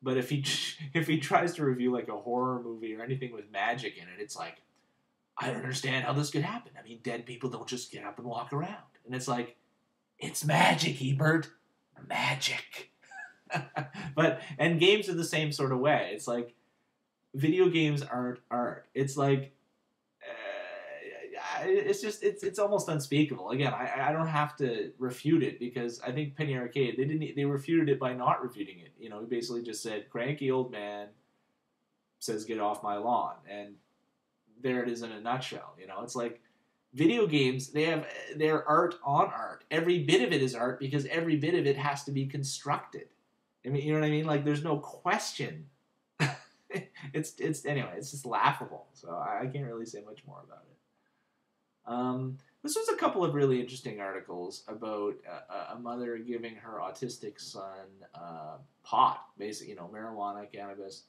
But if he if he tries to review like a horror movie or anything with magic in it, it's like, I don't understand how this could happen. I mean, dead people don't just get up and walk around. And it's like, it's magic, Ebert. Magic. And games are the same sort of way. It's like, video games aren't art. It's like, it's almost unspeakable. Again, I don't have to refute it, because I think Penny Arcade, they refuted it by not refuting it. You know, he basically just said, cranky old man says get off my lawn, and there it is in a nutshell. You know, it's like, video games, they're art on art. Every bit of it is art, because every bit of it has to be constructed. I mean, you know what I mean? Like, there's no question. It's anyway, it's just laughable. So I can't really say much more about it. This was a couple of really interesting articles about a mother giving her autistic son pot, basically, you know, marijuana, cannabis,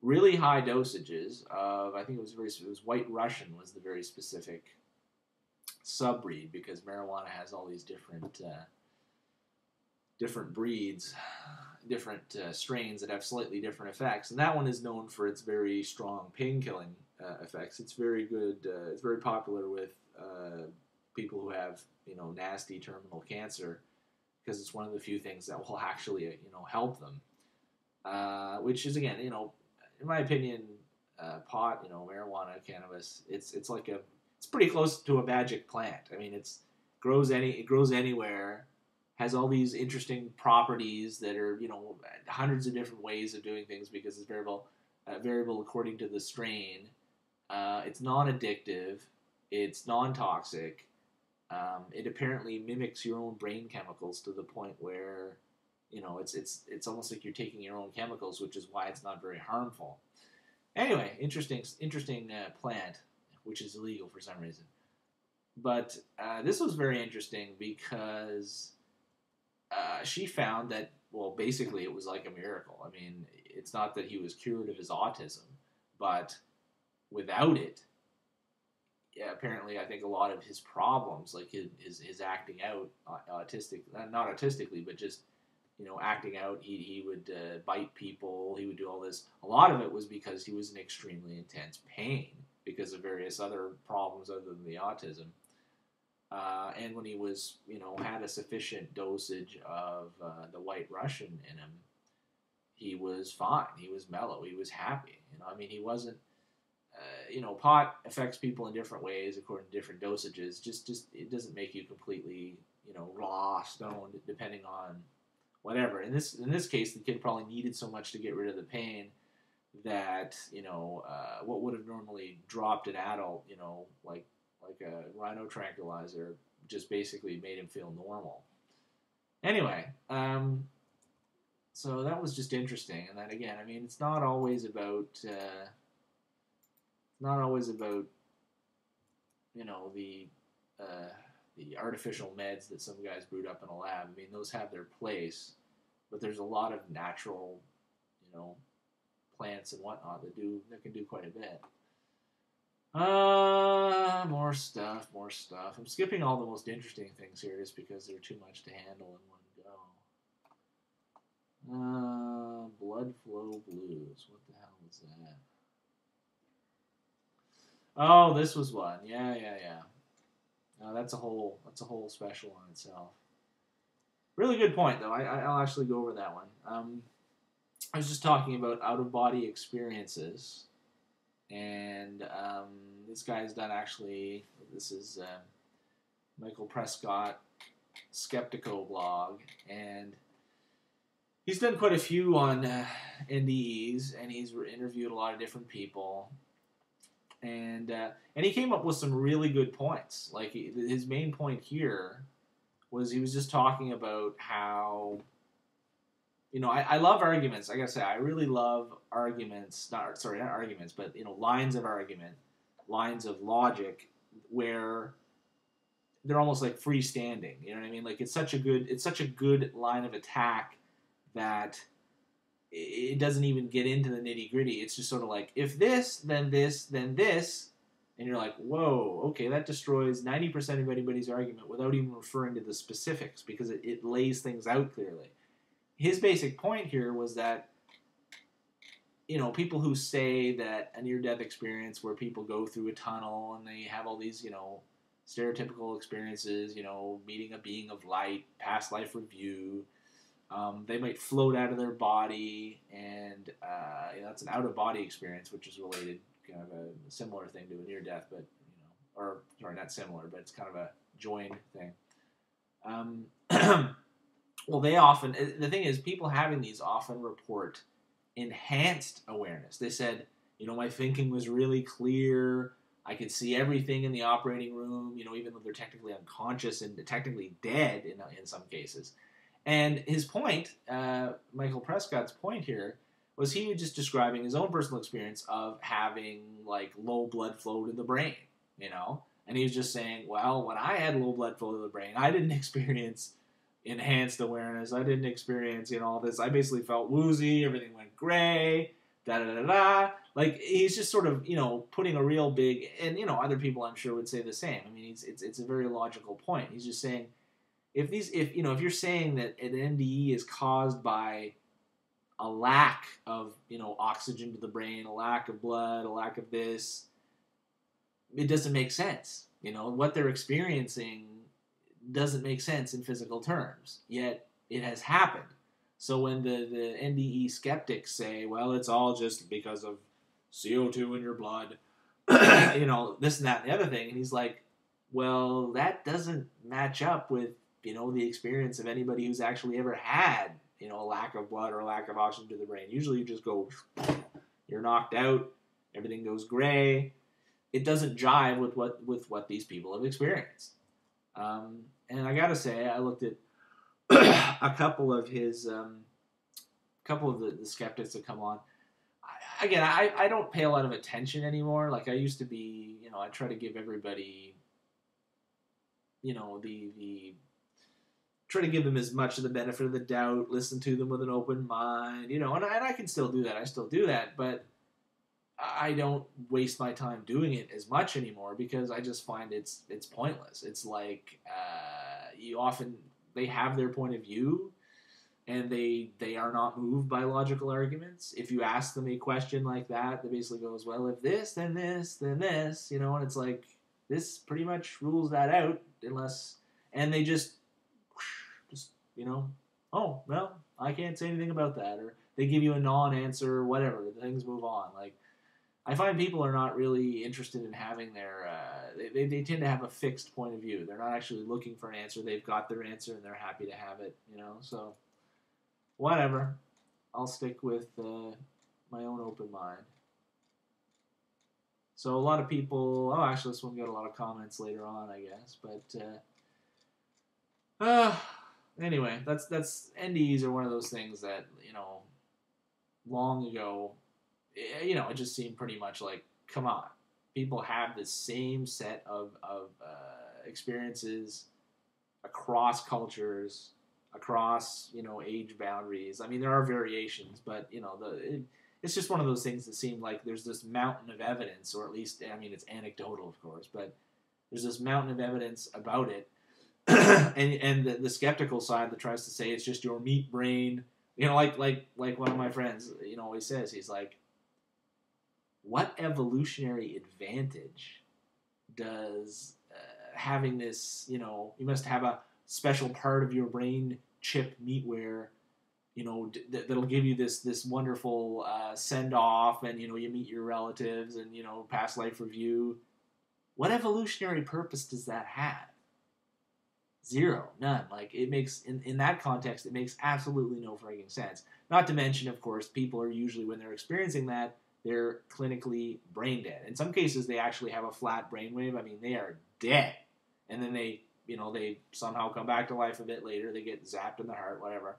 really high dosages of, I think it was White Russian was the very specific subbreed, because marijuana has all these different breeds, different strains that have slightly different effects, and that one is known for its very strong pain-killing effects. It's very good. It's very popular with people who have, you know, nasty terminal cancer, because it's one of the few things that will actually, you know, help them. Which is, again, you know, in my opinion, pot, you know, marijuana, cannabis, it's pretty close to a magic plant. I mean, it grows anywhere, has all these interesting properties that are, you know, hundreds of different ways of doing things, because it's variable according to the strain. It's non-addictive. It's non-toxic. It apparently mimics your own brain chemicals to the point where, you know, it's almost like you're taking your own chemicals, which is why it's not very harmful. Anyway, interesting plant, which is illegal for some reason. But this was very interesting, because she found that, well, basically it was like a miracle. I mean, it's not that he was cured of his autism, but without it, yeah, apparently I think a lot of his problems, like his acting out, autistic, not autistically, but just, you know, acting out, he would bite people, he would do all this. A lot of it was because he was in extremely intense pain because of various other problems other than the autism. And when he was, you know, had a sufficient dosage of the White Russian in him, he was fine. He was mellow. He was happy. You know, I mean, he wasn't. You know, pot affects people in different ways according to different dosages. Just it doesn't make you completely, you know, raw stoned, depending on whatever. In this case, the kid probably needed so much to get rid of the pain that, you know, what would have normally dropped an adult, you know, like a rhino tranquilizer, just basically made him feel normal. Anyway, so that was just interesting. And then again, I mean, it's not always about, you know, the artificial meds that some guys brewed up in a lab. I mean, those have their place, but there's a lot of natural, you know, plants and whatnot that can do quite a bit. More stuff. I'm skipping all the most interesting things here just because they're too much to handle in one go. Blood Flow Blues. What the hell is that? Oh, this was one. Yeah. That's a whole special on itself. Really good point, though. I'll actually go over that one. I was just talking about out-of-body experiences, and this guy's done actually. This is Michael Prescott, Skeptico blog, and he's done quite a few on NDEs, and he's interviewed a lot of different people. And he came up with some really good points. Like, his main point here was he was just talking about how, you know, I love arguments. Like I said, I really love arguments. Not arguments, but, you know, lines of argument, lines of logic, where they're almost like freestanding. You know what I mean? Like, it's such a good line of attack that it doesn't even get into the nitty-gritty. It's just sort of like, if this, then this, then this, and you're like, whoa, okay, that destroys 90% of anybody's argument without even referring to the specifics, because it lays things out clearly. His basic point here was that people who say that a near-death experience where people go through a tunnel and they have all these, stereotypical experiences, meeting a being of light, past life review. They might float out of their body, and that's an out-of-body experience, which is related, kind of a similar thing to a near-death, but or sorry, not similar, but it's kind of a joined thing. Well, the thing is, people having these often report enhanced awareness. They said, my thinking was really clear. I could see everything in the operating room, even though they're technically unconscious and technically dead in some cases. And his point, Michael Prescott's point here, was he was just describing his own personal experience of having like low blood flow to the brain, and he was just saying, well, when I had low blood flow to the brain, I didn't experience enhanced awareness. I didn't experience, all this. I basically felt woozy. Everything went gray. Da da da da. Like he's just sort of, putting a real big, and other people I'm sure would say the same. I mean, it's a very logical point. He's just saying, if you're saying that an NDE is caused by a lack of, oxygen to the brain, a lack of blood, a lack of this, it doesn't make sense. What they're experiencing doesn't make sense in physical terms, yet it has happened. So when the NDE skeptics say, well, it's all just because of CO2 in your blood, this and that and the other thing, and he's like, well, that doesn't match up with, the experience of anybody who's actually ever had, a lack of blood or a lack of oxygen to the brain. Usually you just go, you're knocked out, everything goes gray. It doesn't jive with what these people have experienced. And I gotta say, I looked at a couple of his, couple of the skeptics that come on. I don't pay a lot of attention anymore. Like I used to be, I try to give everybody, try to give them as much of the benefit of the doubt, listen to them with an open mind, and I can still do that. I still do that, but I don't waste my time doing it as much anymore because I just find it's pointless. It's like they have their point of view and they are not moved by logical arguments. If you ask them a question like that basically goes, well, if this, then this, then this, and it's like, this pretty much rules that out and they just, oh, well, I can't say anything about that. Or they give you a non-answer or whatever. Things move on. Like, I find people are not really interested in having their, they tend to have a fixed point of view. They're not actually looking for an answer. They've got their answer and they're happy to have it, so whatever. I'll stick with my own open mind. So a lot of people, actually this one got a lot of comments later on, I guess, but, anyway, that's NDEs are one of those things that, long ago, it just seemed pretty much like, come on, people have the same set of experiences across cultures, across, age boundaries. I mean, there are variations, but, it's just one of those things that seem like there's this mountain of evidence, or at least, I mean, it's anecdotal, of course, but there's this mountain of evidence about it. and the skeptical side that tries to say it's just your meat brain, like one of my friends, always says, he's like, what evolutionary advantage does having this, you must have a special part of your brain chip meatware, that'll give you this wonderful send off, and you meet your relatives and past life review. What evolutionary purpose does that have? Zero, none. Like, it makes, in that context, it makes absolutely no frigging sense. Not to mention, of course, people are usually, when they're experiencing that, they're clinically brain dead. In some cases, they actually have a flat brainwave. I mean, they are dead. And then they somehow come back to life a bit later. They get zapped in the heart, whatever.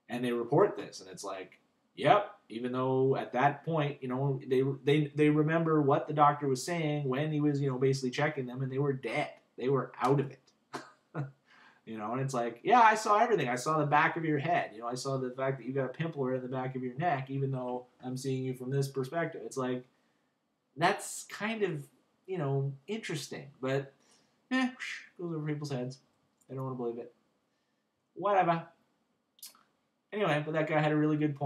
And they report this. And it's like, yep, even though at that point, they remember what the doctor was saying when he was, basically checking them, and they were dead. They were out of it. And it's like, yeah, I saw everything. I saw the back of your head. I saw the fact that you got a pimple right in the back of your neck, even though I'm seeing you from this perspective. It's like, that's kind of, interesting. But, goes over people's heads. They don't want to believe it. Whatever. Anyway, but that guy had a really good point.